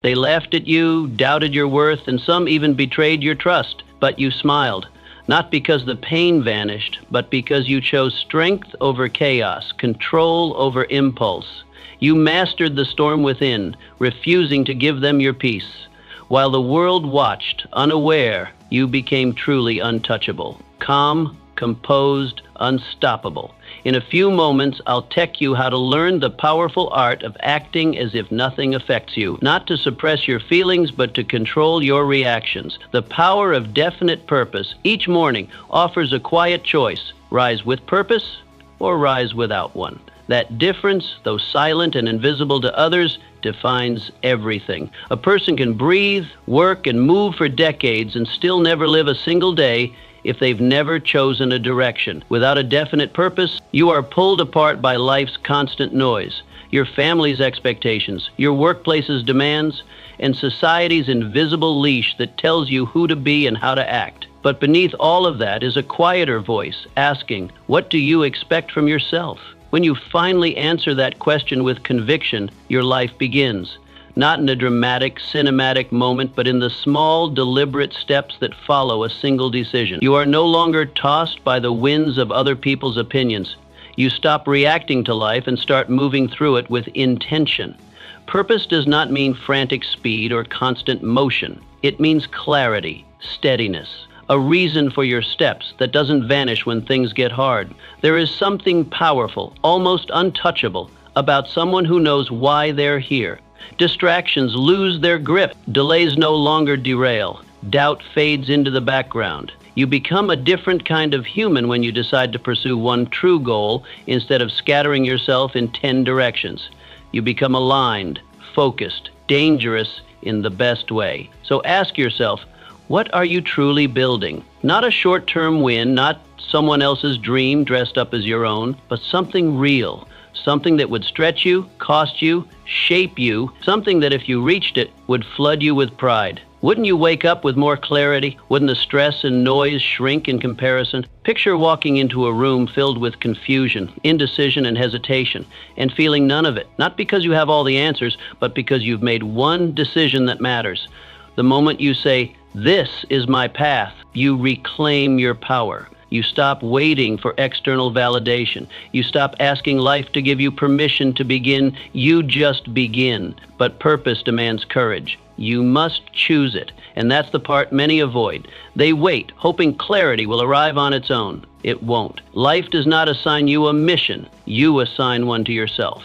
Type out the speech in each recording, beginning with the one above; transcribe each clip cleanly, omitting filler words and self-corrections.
They laughed at you, doubted your worth, and some even betrayed your trust, but you smiled. Not because the pain vanished, but because you chose strength over chaos, control over impulse. You mastered the storm within, refusing to give them your peace. While the world watched, unaware, you became truly untouchable. Calm, composed, unstoppable. In a few moments, I'll tech you how to learn the powerful art of acting as if nothing affects you. Not to suppress your feelings, but to control your reactions. The power of definite purpose each morning offers a quiet choice. Rise with purpose or rise without one. That difference, though silent and invisible to others, defines everything. A person can breathe, work, and move for decades and still never live a single day if they've never chosen a direction. Without a definite purpose, you are pulled apart by life's constant noise, your family's expectations, your workplace's demands, and society's invisible leash that tells you who to be and how to act. But beneath all of that is a quieter voice asking, what do you expect from yourself? When you finally answer that question with conviction, your life begins. Not in a dramatic, cinematic moment, but in the small, deliberate steps that follow a single decision. You are no longer tossed by the winds of other people's opinions. You stop reacting to life and start moving through it with intention. Purpose does not mean frantic speed or constant motion. It means clarity, steadiness, a reason for your steps that doesn't vanish when things get hard. There is something powerful, almost untouchable, about someone who knows why they're here. Distractions lose their grip. Delays no longer derail. Doubt fades into the background. You become a different kind of human when you decide to pursue one true goal instead of scattering yourself in 10 directions. You become aligned, focused, dangerous in the best way. So ask yourself, what are you truly building? Not a short-term win, not someone else's dream dressed up as your own, but something real. Something that would stretch you, cost you, shape you, something that if you reached it would flood you with pride. Wouldn't you wake up with more clarity? Wouldn't the stress and noise shrink in comparison? Picture walking into a room filled with confusion, indecision, and hesitation, and feeling none of it, not because you have all the answers, but because you've made one decision that matters. The moment you say, "This is my path," you reclaim your power. You stop waiting for external validation. You stop asking life to give you permission to begin. You just begin. But purpose demands courage. You must choose it. And that's the part many avoid. They wait, hoping clarity will arrive on its own. It won't. Life does not assign you a mission. You assign one to yourself.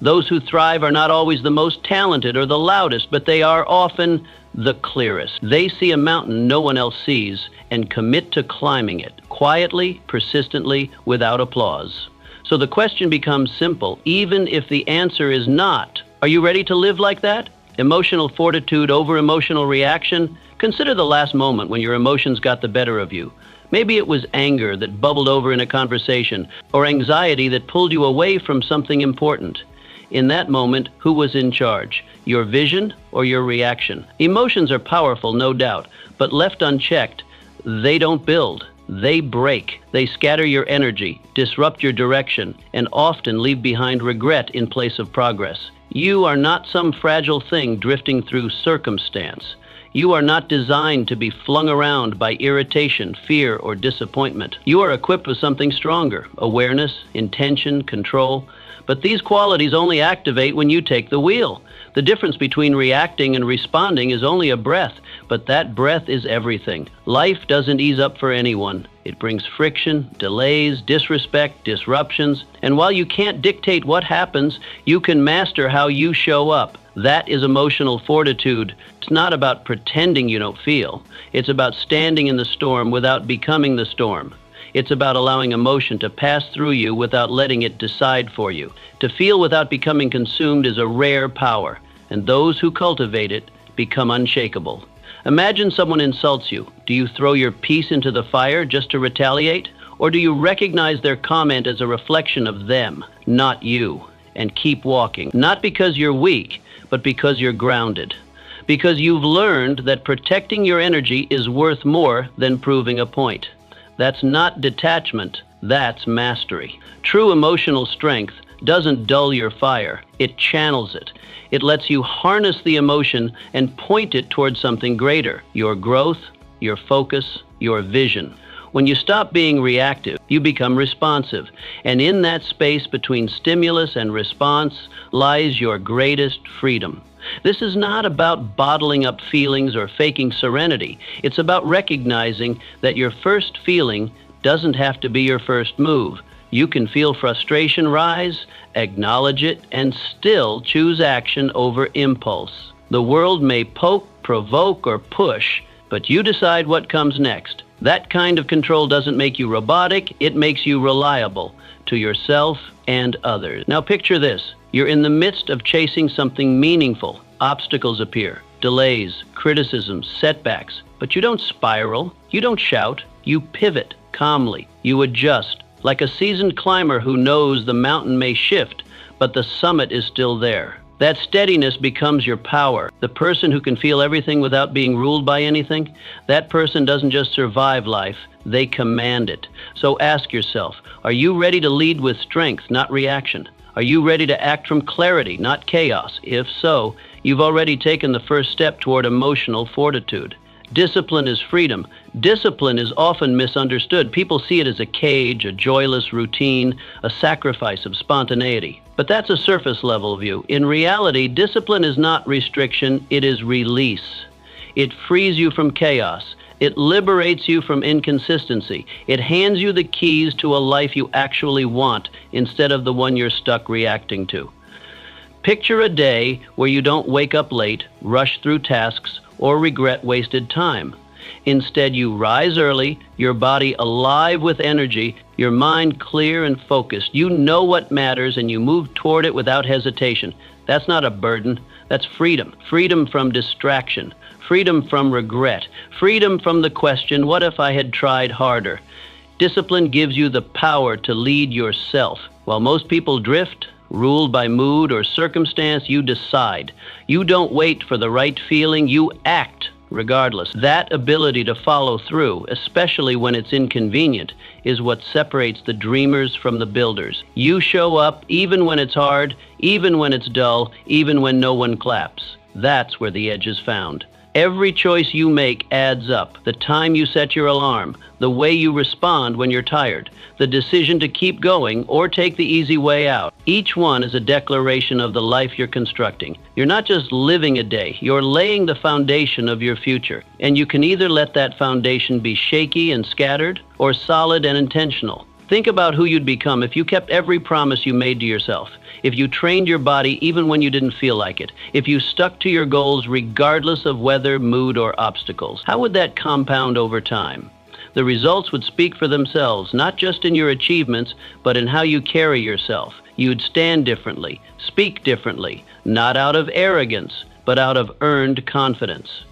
Those who thrive are not always the most talented or the loudest, but they are often the clearest. They see a mountain no one else sees and commit to climbing it, quietly, persistently, without applause. So the question becomes simple, even if the answer is not. Are you ready to live like that? Emotional fortitude over emotional reaction? Consider the last moment when your emotions got the better of you. Maybe it was anger that bubbled over in a conversation, or anxiety that pulled you away from something important. In that moment, who was in charge? Your vision or your reaction? Emotions are powerful, no doubt, but left unchecked, they don't build, they break. They scatter your energy, disrupt your direction, and often leave behind regret in place of progress. You are not some fragile thing drifting through circumstance. You are not designed to be flung around by irritation, fear, or disappointment. You are equipped with something stronger: awareness, intention, control. But these qualities only activate when you take the wheel. The difference between reacting and responding is only a breath, but that breath is everything. Life doesn't ease up for anyone. It brings friction, delays, disrespect, disruptions, and while you can't dictate what happens, you can master how you show up. That is emotional fortitude. It's not about pretending you don't feel. It's about standing in the storm without becoming the storm. It's about allowing emotion to pass through you without letting it decide for you. To feel without becoming consumed is a rare power, and those who cultivate it become unshakable. Imagine someone insults you. Do you throw your peace into the fire just to retaliate? Or do you recognize their comment as a reflection of them, not you, and keep walking? Not because you're weak, but because you're grounded. Because you've learned that protecting your energy is worth more than proving a point. That's not detachment, that's mastery. True emotional strength doesn't dull your fire. It channels it. It lets you harness the emotion and point it towards something greater, your growth, your focus, your vision. When you stop being reactive, you become responsive. And in that space between stimulus and response lies your greatest freedom. This is not about bottling up feelings or faking serenity. It's about recognizing that your first feeling doesn't have to be your first move. You can feel frustration rise, acknowledge it, and still choose action over impulse. The world may poke, provoke, or push, but you decide what comes next. That kind of control doesn't make you robotic, it makes you reliable to yourself and others. Now picture this. You're in the midst of chasing something meaningful. Obstacles appear, delays, criticisms, setbacks. But you don't spiral, you don't shout, you pivot calmly, you adjust. Like a seasoned climber who knows the mountain may shift, but the summit is still there. That steadiness becomes your power. The person who can feel everything without being ruled by anything, that person doesn't just survive life, they command it. So ask yourself, are you ready to lead with strength, not reaction? Are you ready to act from clarity, not chaos? If so, you've already taken the first step toward emotional fortitude. Discipline is freedom. Discipline is often misunderstood. People see it as a cage, a joyless routine, a sacrifice of spontaneity. But that's a surface level view. In reality, discipline is not restriction, it is release. It frees you from chaos. It liberates you from inconsistency. It hands you the keys to a life you actually want instead of the one you're stuck reacting to. Picture a day where you don't wake up late, rush through tasks, or regret wasted time. Instead, you rise early, your body alive with energy, your mind clear and focused. You know what matters and you move toward it without hesitation. That's not a burden, that's freedom. Freedom from distraction, freedom from regret, freedom from the question, what if I had tried harder? Discipline gives you the power to lead yourself. While most people drift, ruled by mood or circumstance, you decide. You don't wait for the right feeling, you act regardless. That ability to follow through, especially when it's inconvenient, is what separates the dreamers from the builders. You show up even when it's hard, even when it's dull, even when no one claps. That's where the edge is found. Every choice you make adds up. The time you set your alarm, the way you respond when you're tired, the decision to keep going or take the easy way out. Each one is a declaration of the life you're constructing. You're not just living a day, you're laying the foundation of your future. And you can either let that foundation be shaky and scattered or solid and intentional. Think about who you'd become if you kept every promise you made to yourself. If you trained your body even when you didn't feel like it, if you stuck to your goals regardless of weather, mood, or obstacles, how would that compound over time? The results would speak for themselves, not just in your achievements, but in how you carry yourself. You'd stand differently, speak differently, not out of arrogance, but out of earned confidence.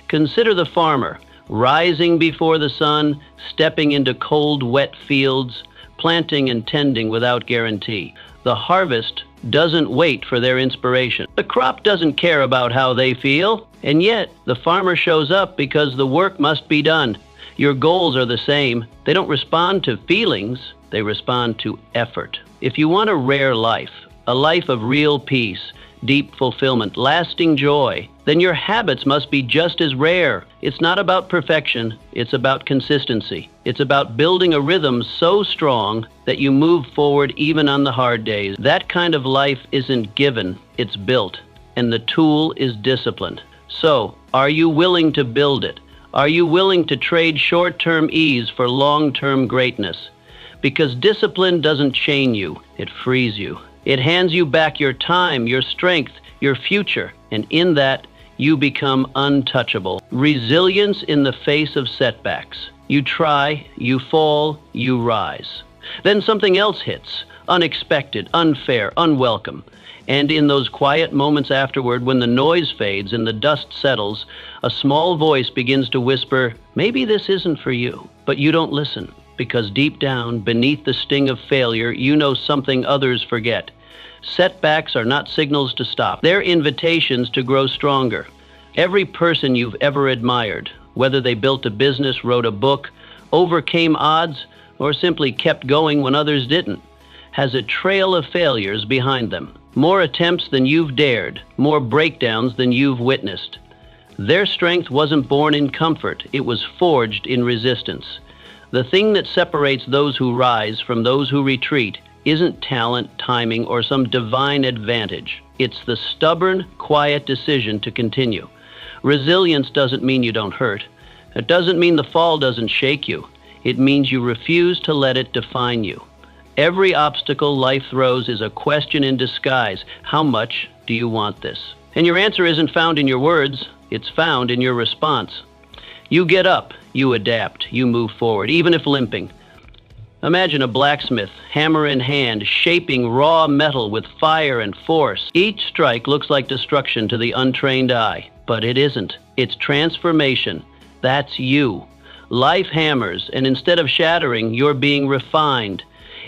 Consider the farmer, rising before the sun, stepping into cold, wet fields, planting and tending without guarantee. The harvest doesn't wait for their inspiration. The crop doesn't care about how they feel, and yet the farmer shows up because the work must be done. Your goals are the same. They don't respond to feelings, they respond to effort. If you want a rare life, a life of real peace, deep fulfillment, lasting joy, then your habits must be just as rare. It's not about perfection, it's about consistency. It's about building a rhythm so strong that you move forward even on the hard days. That kind of life isn't given, it's built, and the tool is discipline. So, are you willing to build it? Are you willing to trade short-term ease for long-term greatness? Because discipline doesn't chain you, it frees you. It hands you back your time, your strength, your future, and in that, you become untouchable. Resilience in the face of setbacks. You try, you fall, you rise. Then something else hits, unexpected, unfair, unwelcome. And in those quiet moments afterward, when the noise fades and the dust settles, a small voice begins to whisper, maybe this isn't for you. But you don't listen, because deep down, beneath the sting of failure, you know something others forget. Setbacks are not signals to stop. They're invitations to grow stronger. Every person you've ever admired, whether they built a business, wrote a book, overcame odds, or simply kept going when others didn't, has a trail of failures behind them. More attempts than you've dared, more breakdowns than you've witnessed. Their strength wasn't born in comfort, it was forged in resistance. The thing that separates those who rise from those who retreat isn't talent, timing, or some divine advantage. It's the stubborn, quiet decision to continue. Resilience doesn't mean you don't hurt. It doesn't mean the fall doesn't shake you. It means you refuse to let it define you. Every obstacle life throws is a question in disguise. How much do you want this? And your answer isn't found in your words, it's found in your response. You get up, you adapt, you move forward, even if limping. Imagine a blacksmith, hammer in hand, shaping raw metal with fire and force. Each strike looks like destruction to the untrained eye, but it isn't. It's transformation. That's you. Life hammers, and instead of shattering, you're being refined.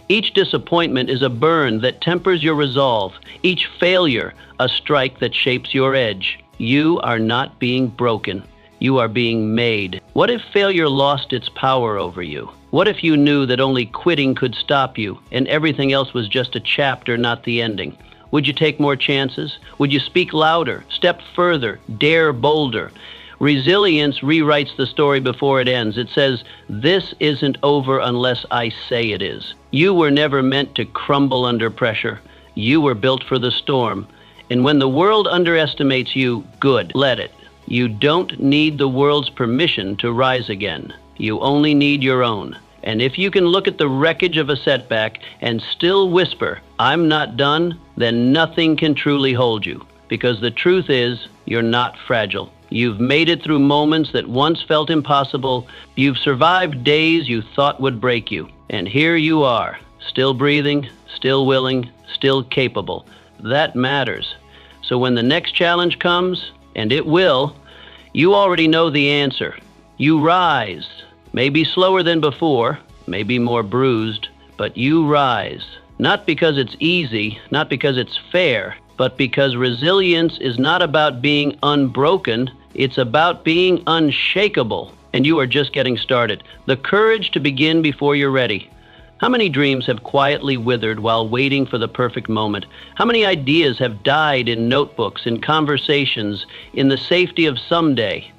Each disappointment is a burn that tempers your resolve. Each failure, a strike that shapes your edge. You are not being broken. You are being made. What if failure lost its power over you? What if you knew that only quitting could stop you and everything else was just a chapter, not the ending? Would you take more chances? Would you speak louder, step further, dare bolder? Resilience rewrites the story before it ends. It says, "This isn't over unless I say it is." You were never meant to crumble under pressure. You were built for the storm. And when the world underestimates you, good, let it. You don't need the world's permission to rise again. You only need your own. And if you can look at the wreckage of a setback and still whisper, "I'm not done," then nothing can truly hold you. Because the truth is, you're not fragile. You've made it through moments that once felt impossible. You've survived days you thought would break you. And here you are, still breathing, still willing, still capable. That matters. So when the next challenge comes, and it will, you already know the answer. You rise, maybe slower than before, maybe more bruised, but you rise. Not because it's easy, not because it's fair, but because resilience is not about being unbroken, it's about being unshakable. And you are just getting started. The courage to begin before you're ready. How many dreams have quietly withered while waiting for the perfect moment? How many ideas have died in notebooks, in conversations, in the safety of someday?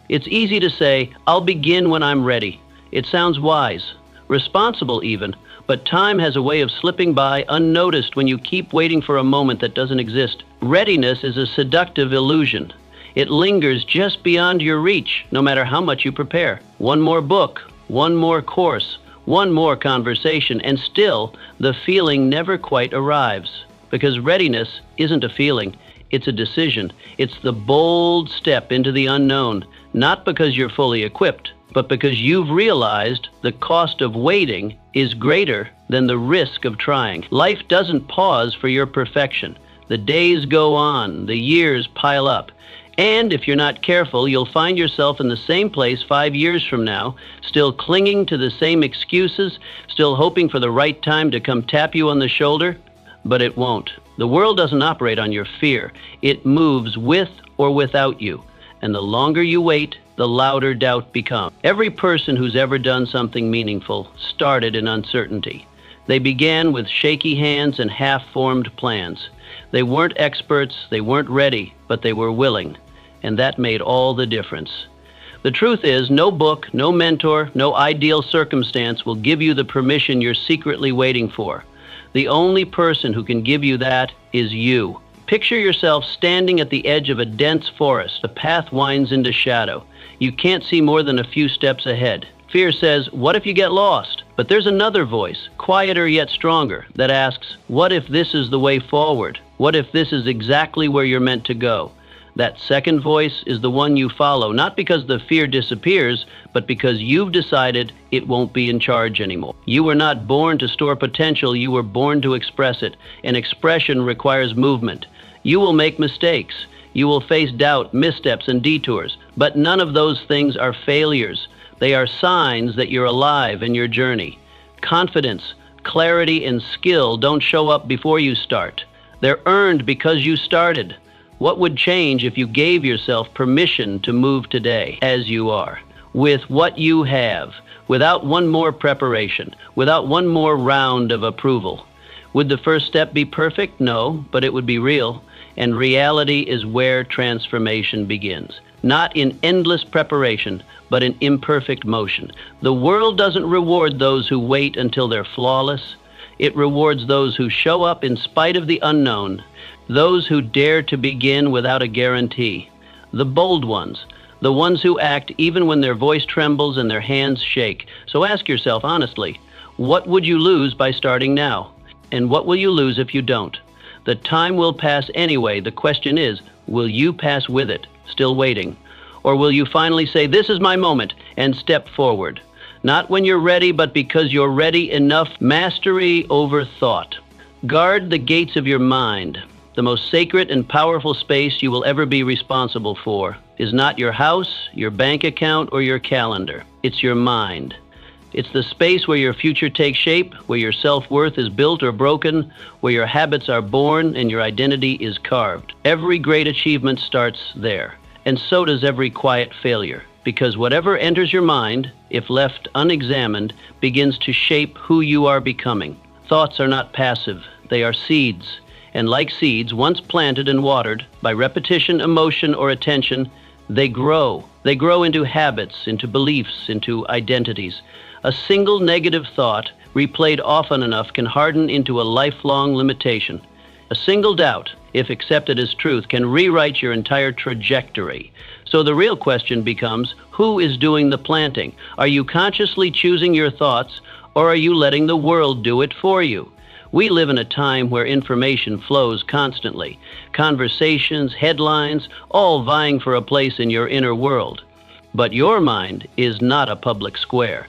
It's easy to say, "I'll begin when I'm ready." It sounds wise, responsible even, but time has a way of slipping by unnoticed when you keep waiting for a moment that doesn't exist. Readiness is a seductive illusion. It lingers just beyond your reach, no matter how much you prepare. One more book, one more course, one more conversation, and still the feeling never quite arrives. Because readiness isn't a feeling, it's a decision. It's the bold step into the unknown, not because you're fully equipped, but because you've realized the cost of waiting is greater than the risk of trying. Life doesn't pause for your perfection. The days go on, the years pile up. And if you're not careful, you'll find yourself in the same place 5 years from now, still clinging to the same excuses, still hoping for the right time to come tap you on the shoulder. But it won't. The world doesn't operate on your fear. It moves with or without you. And the longer you wait, the louder doubt becomes. Every person who's ever done something meaningful started in uncertainty. They began with shaky hands and half-formed plans. They weren't experts, they weren't ready, but they were willing. And that made all the difference. The truth is, no book, no mentor, no ideal circumstance will give you the permission you're secretly waiting for. The only person who can give you that is you. Picture yourself standing at the edge of a dense forest. The path winds into shadow. You can't see more than a few steps ahead. Fear says, "What if you get lost?" But there's another voice, quieter yet stronger, that asks, "What if this is the way forward? What if this is exactly where you're meant to go?" That second voice is the one you follow, not because the fear disappears, but because you've decided it won't be in charge anymore. You were not born to store potential, you were born to express it. And expression requires movement. You will make mistakes. You will face doubt, missteps, and detours. But none of those things are failures. They are signs that you're alive in your journey. Confidence, clarity, and skill don't show up before you start. They're earned because you started. What would change if you gave yourself permission to move today as you are, with what you have, without one more preparation, without one more round of approval? Would the first step be perfect? No, but it would be real. And reality is where transformation begins. Not in endless preparation, but in imperfect motion. The world doesn't reward those who wait until they're flawless. It rewards those who show up in spite of the unknown, those who dare to begin without a guarantee. The bold ones, the ones who act even when their voice trembles and their hands shake. So ask yourself honestly, what would you lose by starting now? And what will you lose if you don't? The time will pass anyway. The question is, will you pass with it, still waiting? Or will you finally say, this is my moment, and step forward? Not when you're ready, but because you're ready enough. Mastery over thought. Guard the gates of your mind. The most sacred and powerful space you will ever be responsible for is not your house, your bank account, or your calendar. It's your mind. It's the space where your future takes shape, where your self-worth is built or broken, where your habits are born and your identity is carved. Every great achievement starts there, and so does every quiet failure, because whatever enters your mind, if left unexamined, begins to shape who you are becoming. Thoughts are not passive, they are seeds, and like seeds, once planted and watered, by repetition, emotion, or attention, they grow. They grow into habits, into beliefs, into identities. A single negative thought, replayed often enough, can harden into a lifelong limitation. A single doubt, if accepted as truth, can rewrite your entire trajectory. So the real question becomes, who is doing the planting? Are you consciously choosing your thoughts, or are you letting the world do it for you? We live in a time where information flows constantly. Conversations, headlines, all vying for a place in your inner world. But your mind is not a public square.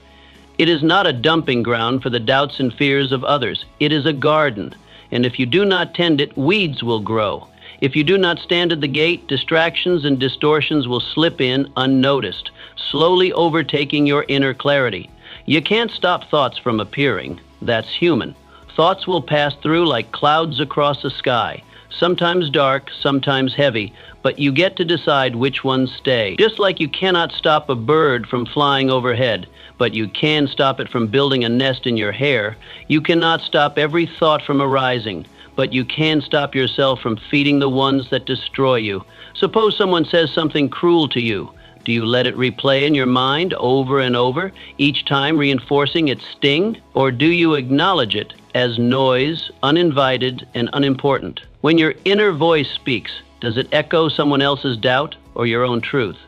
It is not a dumping ground for the doubts and fears of others. It is a garden, and if you do not tend it, weeds will grow. If you do not stand at the gate, distractions and distortions will slip in unnoticed, slowly overtaking your inner clarity. You can't stop thoughts from appearing. That's human. Thoughts will pass through like clouds across the sky, sometimes dark, sometimes heavy, but you get to decide which ones stay. Just like you cannot stop a bird from flying overhead, but you can stop it from building a nest in your hair, you cannot stop every thought from arising, but you can stop yourself from feeding the ones that destroy you. Suppose someone says something cruel to you. Do you let it replay in your mind over and over, each time reinforcing its sting? Or do you acknowledge it as noise, uninvited, and unimportant? When your inner voice speaks, does it echo someone else's doubt or your own truth?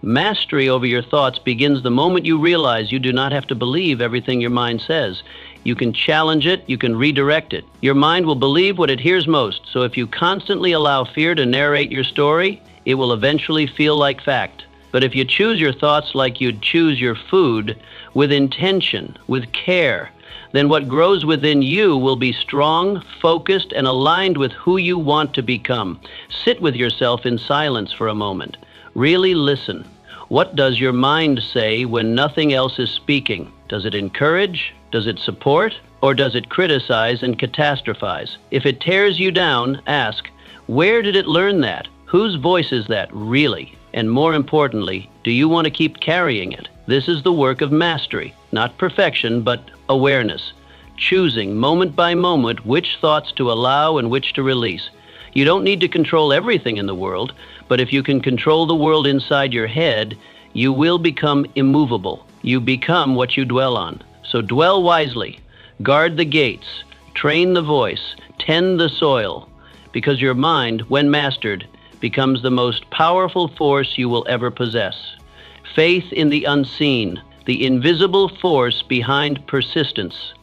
Mastery over your thoughts begins the moment you realize you do not have to believe everything your mind says. You can challenge it, you can redirect it. Your mind will believe what it hears most, so if you constantly allow fear to narrate your story, it will eventually feel like fact. But if you choose your thoughts like you'd choose your food, with intention, with care, then what grows within you will be strong, focused, and aligned with who you want to become. Sit with yourself in silence for a moment. Really listen. What does your mind say when nothing else is speaking? Does it encourage? Does it support? Or does it criticize and catastrophize? If it tears you down, ask, where did it learn that? Whose voice is that, really? And more importantly, do you want to keep carrying it? This is the work of mastery, not perfection, but awareness. Choosing moment by moment which thoughts to allow and which to release. You don't need to control everything in the world, but if you can control the world inside your head, you will become immovable. You become what you dwell on. So dwell wisely, guard the gates, train the voice, tend the soil, because your mind, when mastered, becomes the most powerful force you will ever possess. Faith in the unseen, the invisible force behind persistence.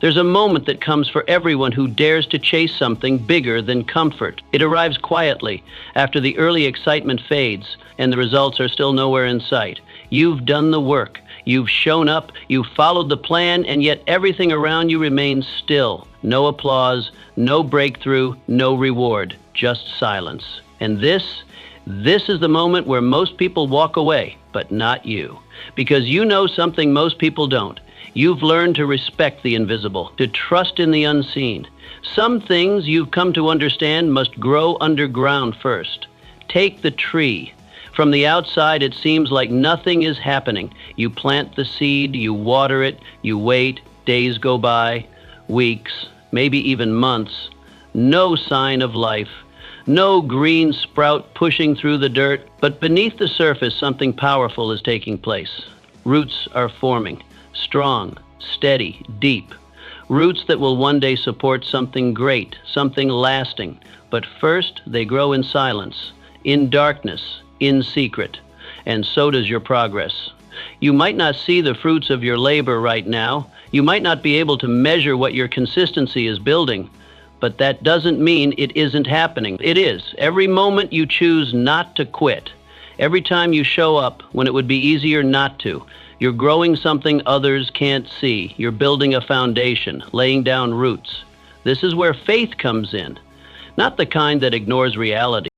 There's a moment that comes for everyone who dares to chase something bigger than comfort. It arrives quietly, after the early excitement fades, and the results are still nowhere in sight. You've done the work. You've shown up, you've followed the plan, and yet everything around you remains still. No applause, no breakthrough, no reward, just silence. And this is the moment where most people walk away, but not you. Because you know something most people don't. You've learned to respect the invisible, to trust in the unseen. Some things you've come to understand must grow underground first. Take the tree. From the outside, it seems like nothing is happening. You plant the seed, you water it, you wait, days go by, weeks, maybe even months. No sign of life. No green sprout pushing through the dirt, but beneath the surface something powerful is taking place. Roots are forming, strong, steady, deep. Roots that will one day support something great, something lasting. But first, they grow in silence, in darkness, in secret. And so does your progress. You might not see the fruits of your labor right now. You might not be able to measure what your consistency is building. But that doesn't mean it isn't happening. It is. Every moment you choose not to quit. Every time you show up when it would be easier not to. You're growing something others can't see. You're building a foundation, laying down roots. This is where faith comes in. Not the kind that ignores reality.